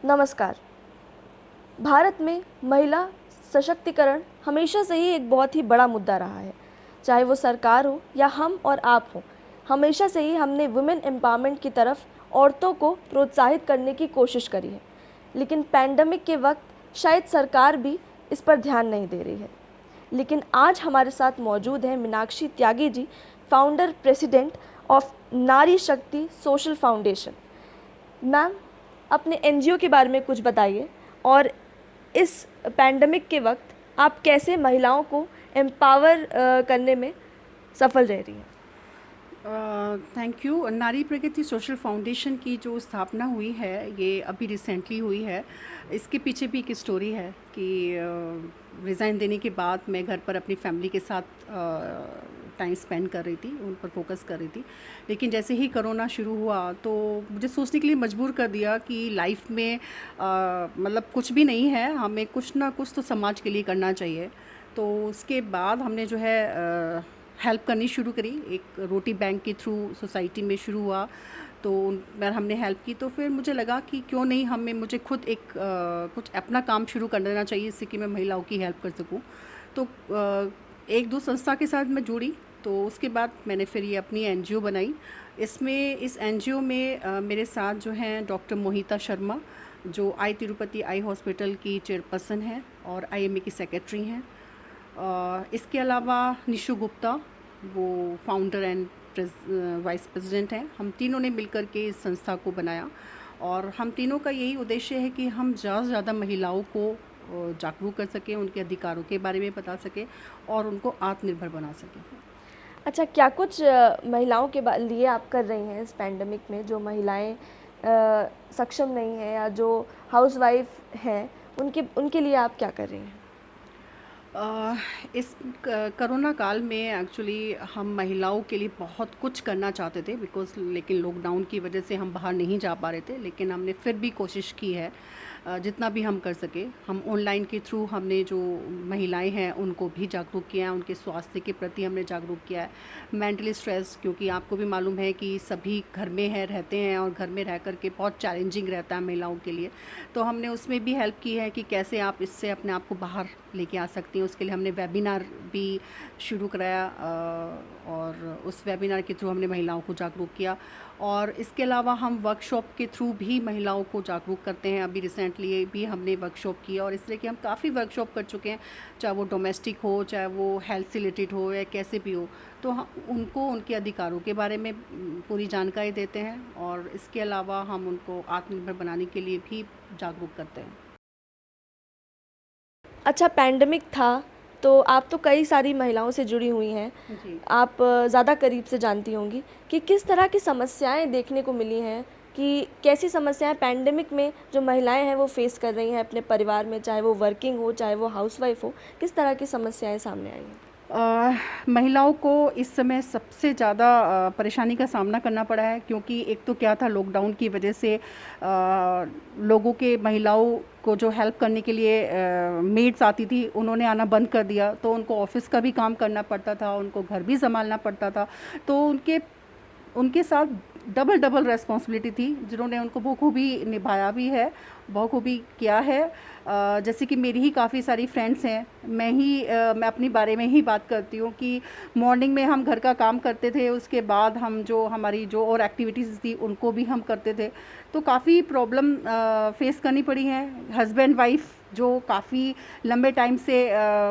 नमस्कार। भारत में महिला सशक्तिकरण हमेशा से ही एक बहुत ही बड़ा मुद्दा रहा है। चाहे वो सरकार हो या हम और आप हो, हमेशा से ही हमने वुमेन एम्पावरमेंट की तरफ औरतों को प्रोत्साहित करने की कोशिश करी है। लेकिन पैंडमिक के वक्त शायद सरकार भी इस पर ध्यान नहीं दे रही है। लेकिन आज हमारे साथ मौजूद हैं Meenakshi Tyagi ji, founder president of नारी शक्ति सोशल फाउंडेशन। मैम, अपने एनजीओ के बारे में कुछ बताइए और इस पैंडमिक के वक्त आप कैसे महिलाओं को एम्पावर करने में सफल रह रही हैं। Thank you. नारी प्रगति सोशल फाउंडेशन की जो स्थापना हुई है ये अभी रिसेंटली हुई है। इसके पीछे भी एक स्टोरी है कि रिज़ाइन देने के बाद मैं घर पर अपनी फैमिली के साथ टाइम स्पेंड कर रही थी, उन पर फोकस कर रही थी। लेकिन जैसे ही कोरोना शुरू हुआ तो मुझे सोचने के लिए मजबूर कर दिया कि लाइफ में मतलब कुछ भी नहीं है, हमें कुछ ना कुछ तो समाज के लिए करना चाहिए। तो उसके बाद हमने जो है हेल्प करनी शुरू करी। एक रोटी बैंक के थ्रू सोसाइटी में शुरू हुआ, तो मैं हमने हेल्प की। तो फिर मुझे लगा कि क्यों नहीं मुझे खुद कुछ अपना काम शुरू कर देना चाहिए, इससे कि मैं महिलाओं की हेल्प कर सकूं। तो एक दो संस्था के साथ मैं जुड़ी, तो उसके बाद मैंने फिर ये अपनी एनजीओ बनाई। इस एनजीओ में मेरे साथ जो हैं डॉक्टर मोहिता शर्मा, जो आई तिरुपति आई हॉस्पिटल की चेयरपर्सन हैं और आईएमए की सेक्रेटरी हैं। इसके अलावा निशु गुप्ता, वो फाउंडर एंड वाइस प्रेसिडेंट हैं। हम तीनों ने मिलकर के इस संस्था को बनाया और हम तीनों का यही उद्देश्य है कि हम ज़्यादा से ज़्यादा महिलाओं को जागरूक कर सकें, उनके अधिकारों के बारे में बता सकें और उनको आत्मनिर्भर बना सकें। अच्छा, क्या कुछ महिलाओं के लिए आप कर रही हैं इस पैंडमिक में, जो महिलाएं सक्षम नहीं हैं या जो हाउसवाइफ हैं, उनके लिए आप क्या कर रही हैं? इस कोरोना काल में एक्चुअली हम महिलाओं के लिए बहुत कुछ करना चाहते थे लेकिन लॉकडाउन की वजह से हम बाहर नहीं जा पा रहे थे। लेकिन हमने फिर भी कोशिश की है जितना भी हम कर सके। हम ऑनलाइन के थ्रू हमने जो महिलाएं हैं उनको भी जागरूक किया है, उनके स्वास्थ्य के प्रति हमने जागरूक किया है। मेंटली स्ट्रेस, क्योंकि आपको भी मालूम है कि सभी घर में रहते हैं और घर में रह कर के बहुत चैलेंजिंग रहता है महिलाओं के लिए। तो हमने उसमें भी हेल्प की है कि कैसे आप इससे अपने आप को बाहर लेके आ सकती हैं। उसके लिए हमने वेबिनार भी शुरू कराया और उस वेबिनार के थ्रू हमने महिलाओं को जागरूक किया। और इसके अलावा हम वर्कशॉप के थ्रू भी महिलाओं को जागरूक करते हैं। अभी रिसेंटली भी हमने वर्कशॉप किया और इसलिए कि हम काफ़ी वर्कशॉप कर चुके हैं, चाहे वो डोमेस्टिक हो, चाहे वो हेल्थ से रिलेटेड हो या कैसे भी हो। तो हम उनको उनके अधिकारों के बारे में पूरी जानकारी देते हैं और इसके अलावा हम उनको आत्मनिर्भर बनाने के लिए भी जागरूक करते हैं। अच्छा, पैंडमिक था तो आप तो कई सारी महिलाओं से जुड़ी हुई हैं, जी। आप ज़्यादा करीब से जानती होंगी कि किस तरह की समस्याएं देखने को मिली हैं, कि कैसी समस्याएं पैंडमिक में जो महिलाएं हैं वो फेस कर रही हैं अपने परिवार में, चाहे वो वर्किंग हो चाहे वो हाउसवाइफ हो, किस तरह की समस्याएं सामने आई हैं? महिलाओं को इस समय सबसे ज़्यादा परेशानी का सामना करना पड़ा है, क्योंकि एक तो क्या था, लॉकडाउन की वजह से लोगों के महिलाओं को जो हेल्प करने के लिए मेड्स आती थी, उन्होंने आना बंद कर दिया। तो उनको ऑफिस का भी काम करना पड़ता था, उनको घर भी संभालना पड़ता था। तो उनके साथ डबल डबल रेस्पॉन्सिबिलिटी थी, जिन्होंने उनको बखूबी निभाया भी है, बखूबी किया है। जैसे कि मेरी ही काफ़ी सारी फ्रेंड्स हैं, मैं अपनी बारे में ही बात करती हूँ कि मॉर्निंग में हम घर का काम करते थे, उसके बाद हम हमारी जो और एक्टिविटीज़ थी उनको भी हम करते थे। तो काफ़ी प्रॉब्लम फेस करनी पड़ी हैं। हस्बैंड वाइफ जो काफ़ी लंबे टाइम से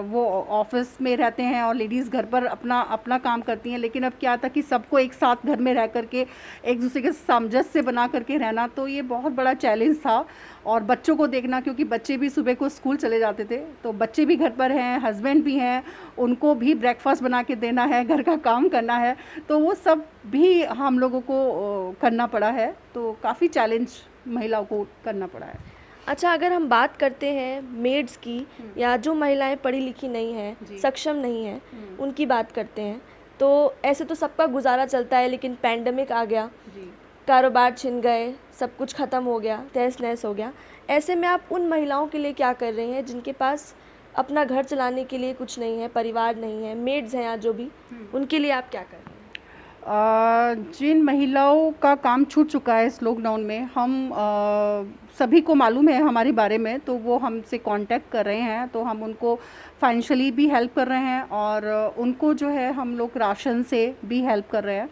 वो ऑफिस में रहते हैं और लेडीज़ घर पर अपना अपना काम करती हैं। लेकिन अब क्या था कि सबको एक साथ घर में रह करके एक दूसरे के सामंजस्य बना करके रहना, तो ये बहुत बड़ा चैलेंज था। और बच्चों को देखना, क्योंकि बच्चे भी सुबह को स्कूल चले जाते थे, तो बच्चे भी घर पर हैं, हस्बैंड भी हैं, उनको भी ब्रेकफास्ट बना के देना है, घर का काम करना है। तो वो सब भी हम लोगों को करना पड़ा है। तो काफ़ी चैलेंज महिलाओं को करना पड़ा है। अच्छा, अगर हम बात करते हैं मेड्स की या जो महिलाएं पढ़ी लिखी नहीं हैं, जी। सक्षम नहीं हैं, उनकी बात करते हैं, तो ऐसे तो सबका गुजारा चलता है। लेकिन पैंडमिक आ गया, जी। कारोबार छिन गए, सब कुछ ख़त्म हो गया, तहस नहस हो गया। ऐसे में आप उन महिलाओं के लिए क्या कर रही हैं जिनके पास अपना घर चलाने के लिए कुछ नहीं है, परिवार नहीं है, मेड्स हैं या जो भी, उनके लिए आप क्या कर रही हैं? जिन महिलाओं का काम छूट चुका है इस लॉकडाउन में, हम सभी को मालूम है हमारे बारे में, तो वो हमसे कांटेक्ट कर रहे हैं, तो हम उनको फाइनेंशियली भी हेल्प कर रहे हैं और उनको जो है हम लोग राशन से भी हेल्प कर रहे हैं।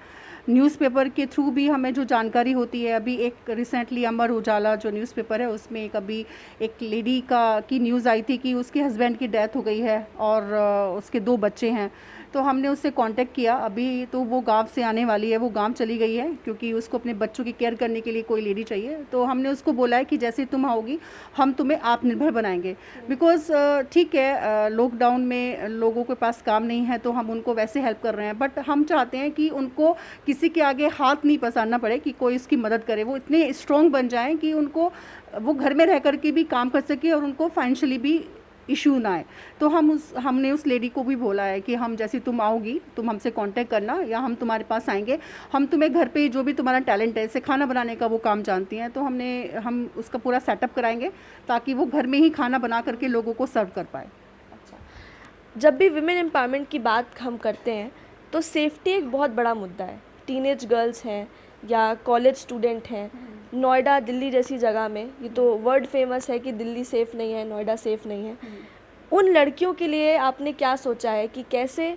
न्यूज़पेपर के थ्रू भी हमें जो जानकारी होती है, अभी एक रिसेंटली अमर उजाला जो न्यूज़पेपर है उसमें एक लेडी की न्यूज़ आई थी कि उसके हस्बैंड की डेथ हो गई है और उसके 2 बच्चे हैं। तो हमने उससे कांटेक्ट किया, अभी तो वो गांव से आने वाली है, वो गांव चली गई है क्योंकि उसको अपने बच्चों की केयर करने के लिए कोई लेडी चाहिए। तो हमने उसको बोला है कि जैसे तुम आओगी हम तुम्हें आत्मनिर्भर बनाएंगे, बिकॉज़ ठीक है लॉकडाउन में लोगों के पास काम नहीं है तो हम उनको वैसे हेल्प कर रहे हैं, बट हम चाहते हैं कि उनको किसी के आगे हाथ नहीं पसारना पड़े, कि कोई उसकी मदद करे, वो इतने स्ट्रॉन्ग बन जाएं कि उनको वो घर में रह कर के भी काम कर सके और उनको फाइनेंशियली भी इशू ना आए। तो हमने उस लेडी को भी बोला है कि हम जैसे तुम आओगी तुम हमसे कांटेक्ट करना या हम तुम्हारे पास आएंगे, हम तुम्हें घर पे जो भी तुम्हारा टैलेंट है, जैसे खाना बनाने का वो काम जानती हैं, तो हम उसका पूरा सेटअप कराएंगे ताकि वो घर में ही खाना बना करके लोगों को सर्व कर पाए। अच्छा, जब भी विमेन एम्पावरमेंट की बात हम करते हैं तो सेफ्टी एक बहुत बड़ा मुद्दा है। टीनेज गर्ल्स हैं या कॉलेज स्टूडेंट हैं, नोएडा दिल्ली जैसी जगह में ये तो वर्ल्ड फेमस है कि दिल्ली सेफ़ नहीं है, नोएडा सेफ़ नहीं है। उन लड़कियों के लिए आपने क्या सोचा है कि कैसे,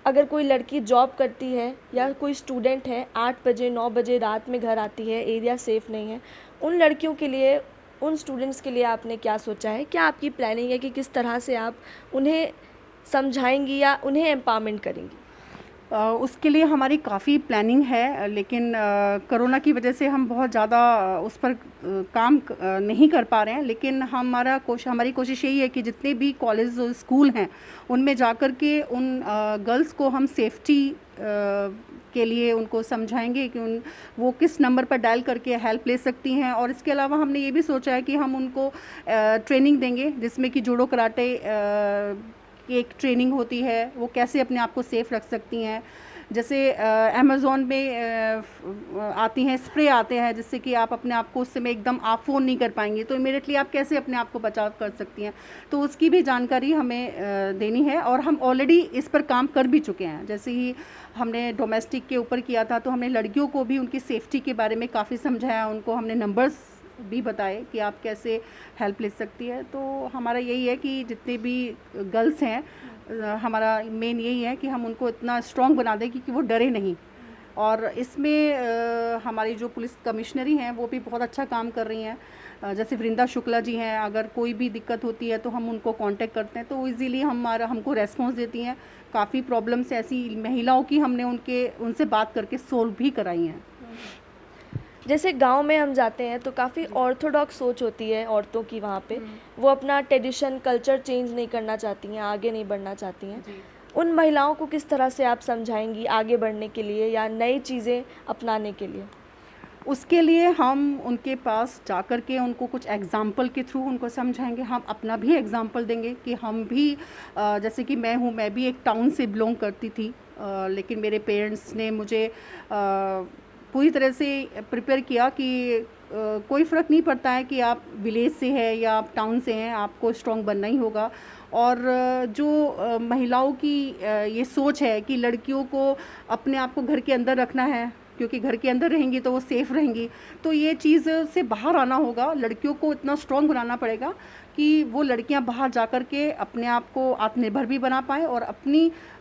अगर कोई लड़की जॉब करती है या कोई स्टूडेंट है 8 बजे 9 बजे रात में घर आती है, एरिया सेफ़ नहीं है, उन लड़कियों के लिए, उन स्टूडेंट्स के लिए आपने क्या सोचा है? क्या आपकी प्लानिंग है कि किस तरह से आप उन्हें समझाएंगी या उन्हें एम्पावरमेंट करेंगी? उसके लिए हमारी काफ़ी प्लानिंग है, लेकिन कोरोना की वजह से हम बहुत ज़्यादा उस पर काम नहीं कर पा रहे हैं, लेकिन हमारी कोशिश यही है कि जितने भी कॉलेज और स्कूल हैं उनमें जाकर के उन गर्ल्स को हम सेफ्टी के लिए उनको समझाएंगे कि वो किस नंबर पर डायल करके हेल्प ले सकती हैं। और इसके अलावा हमने ये भी सोचा है कि हम उनको ट्रेनिंग देंगे जिसमें कि जूडो कराटे की एक ट्रेनिंग होती है, वो कैसे अपने आप को सेफ़ रख सकती हैं। जैसे अमेज़ॉन में आती हैं स्प्रे आते हैं जिससे कि आप अपने आप को उस समय एकदम आप फ़ोन नहीं कर पाएंगे तो इमीडिएटली आप कैसे अपने आप को बचाव कर सकती हैं, तो उसकी भी जानकारी हमें देनी है। और हम ऑलरेडी इस पर काम कर भी चुके हैं। जैसे ही हमने डोमेस्टिक के ऊपर किया था तो हमने लड़कियों को भी उनकी सेफ्टी के बारे में काफ़ी समझाया, उनको हमने नंबर्स भी बताए कि आप कैसे हेल्प ले सकती है। तो हमारा यही है कि जितने भी गर्ल्स हैं, हमारा मेन यही है कि हम उनको इतना स्ट्रॉन्ग बना दें कि वो डरे नहीं। और इसमें हमारी जो पुलिस कमिश्नरी हैं वो भी बहुत अच्छा काम कर रही हैं। जैसे वृंदा शुक्ला जी हैं, अगर कोई भी दिक्कत होती है तो हम उनको कांटेक्ट करते हैं तो वो इजीली हमको रेस्पॉन्स देती हैं। काफ़ी प्रॉब्लम्स ऐसी महिलाओं की हमने उनसे बात करके सोल्व भी कराई हैं। जैसे गांव में हम जाते हैं तो काफ़ी ऑर्थोडॉक्स सोच होती है औरतों की वहाँ पे, वो अपना ट्रेडिशन कल्चर चेंज नहीं करना चाहती हैं, आगे नहीं बढ़ना चाहती हैं। उन महिलाओं को किस तरह से आप समझाएंगी आगे बढ़ने के लिए या नई चीज़ें अपनाने के लिए? उसके लिए हम उनके पास जाकर के उनको कुछ एग्ज़ाम्पल के थ्रू उनको समझाएंगे। हम अपना भी एग्ज़ाम्पल देंगे कि हम भी जैसे कि मैं भी एक टाउन से बिलोंग करती थी, लेकिन मेरे पेरेंट्स ने मुझे पूरी तरह से प्रिपेयर किया कि कोई फ़र्क नहीं पड़ता है कि आप विलेज से हैं या आप टाउन से हैं, आपको स्ट्रॉन्ग बनना ही होगा। और जो महिलाओं की ये सोच है कि लड़कियों को अपने आप को घर के अंदर रखना है क्योंकि घर के अंदर रहेंगी तो वो सेफ़ रहेंगी, तो ये चीज़ से बाहर आना होगा। लड़कियों को इतना स्ट्रॉन्ग बनाना पड़ेगा कि वो लड़कियां बाहर जाकर के अपने आप को आत्मनिर्भर भी बना पाएँ और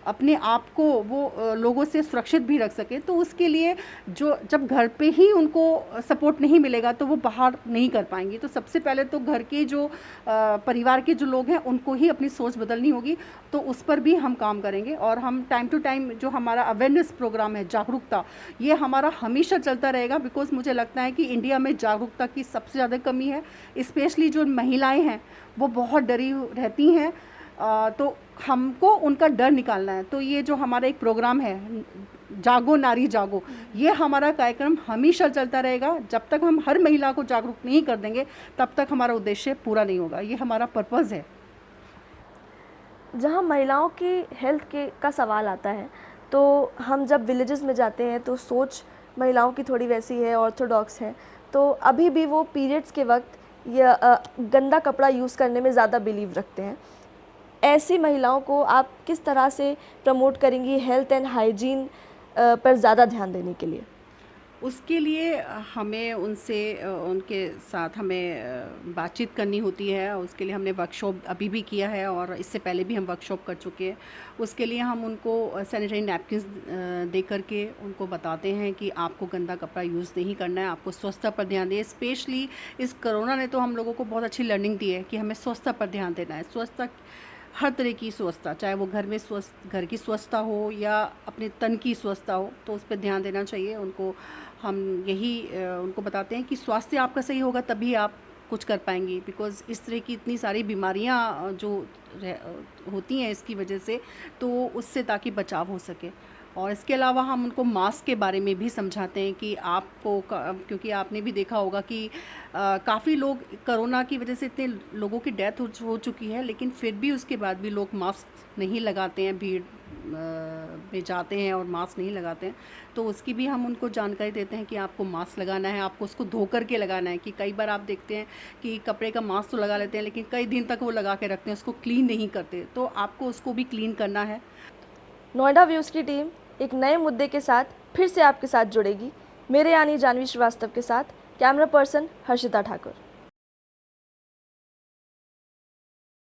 अपने आप को वो लोगों से सुरक्षित भी रख सके। तो उसके लिए जब घर पे ही उनको सपोर्ट नहीं मिलेगा तो वो बाहर नहीं कर पाएंगी। तो सबसे पहले तो घर के जो परिवार के जो लोग हैं उनको ही अपनी सोच बदलनी होगी, तो उस पर भी हम काम करेंगे। और हम टाइम टू टाइम जो हमारा अवेयरनेस प्रोग्राम है, जागरूकता, ये हमारा हमेशा चलता रहेगा। बिकॉज मुझे लगता है कि इंडिया में जागरूकता की सबसे ज़्यादा कमी है, स्पेशली जो महिलाएँ हैं वो बहुत डरी रहती हैं। तो हमको उनका डर निकालना है। तो ये जो हमारा एक प्रोग्राम है जागो नारी जागो, ये हमारा कार्यक्रम हमेशा चलता रहेगा। जब तक हम हर महिला को जागरूक नहीं कर देंगे तब तक हमारा उद्देश्य पूरा नहीं होगा। ये हमारा पर्पज़ है। जहाँ महिलाओं की हेल्थ का सवाल आता है तो हम जब विलेजेस में जाते हैं तो सोच महिलाओं की थोड़ी वैसी है, ऑर्थोडॉक्स है। तो अभी भी वो पीरियड्स के वक्त या गंदा कपड़ा यूज़ करने में ज़्यादा बिलीव रखते हैं। ऐसी महिलाओं को आप किस तरह से प्रमोट करेंगी हेल्थ एंड हाइजीन पर ज़्यादा ध्यान देने के लिए? उसके लिए हमें उनसे उनके साथ बातचीत करनी होती है। उसके लिए हमने वर्कशॉप अभी भी किया है और इससे पहले भी हम वर्कशॉप कर चुके हैं। उसके लिए हम उनको सैनिटरी नैपकिन्स दे कर के उनको बताते हैं कि आपको गंदा कपड़ा यूज़ नहीं करना है, आपको स्वच्छता पर ध्यान दें। स्पेशली इस कोरोना ने तो हम लोगों को बहुत अच्छी लर्निंग दी है कि हमें स्वच्छता पर ध्यान देना है। स्वच्छता, हर तरह की स्वच्छता, चाहे वो घर की स्वच्छता हो या अपने तन की स्वच्छता हो, तो उस पे ध्यान देना चाहिए उनको। हम यही उनको बताते हैं कि स्वास्थ्य आपका सही होगा तभी आप कुछ कर पाएँगी, बिकॉज़ इस तरह की इतनी सारी बीमारियाँ होती हैं इसकी वजह से, तो उससे ताकि बचाव हो सके। और इसके अलावा हम उनको मास्क के बारे में भी समझाते हैं कि आपको क्योंकि आपने भी देखा होगा कि काफ़ी लोग कोरोना की वजह से इतने लोगों की डेथ हो चुकी है, लेकिन फिर भी उसके बाद भी लोग मास्क नहीं लगाते हैं, भीड़ में जाते हैं और मास्क नहीं लगाते हैं। तो उसकी भी हम उनको जानकारी देते हैं कि आपको मास्क लगाना है, आपको उसको धो कर के लगाना है। कि कई बार आप देखते हैं कि कपड़े का मास्क तो लगा लेते हैं, लेकिन कई दिन तक वो लगा के रखते हैं, उसको क्लीन नहीं करते, तो आपको उसको भी क्लीन करना है। नोएडा व्यूज़ की टीम एक नए मुद्दे के साथ फिर से आपके साथ जुड़ेगी। मेरे यानी जानवी श्रीवास्तव के साथ कैमरा पर्सन हर्षिता ठाकुर।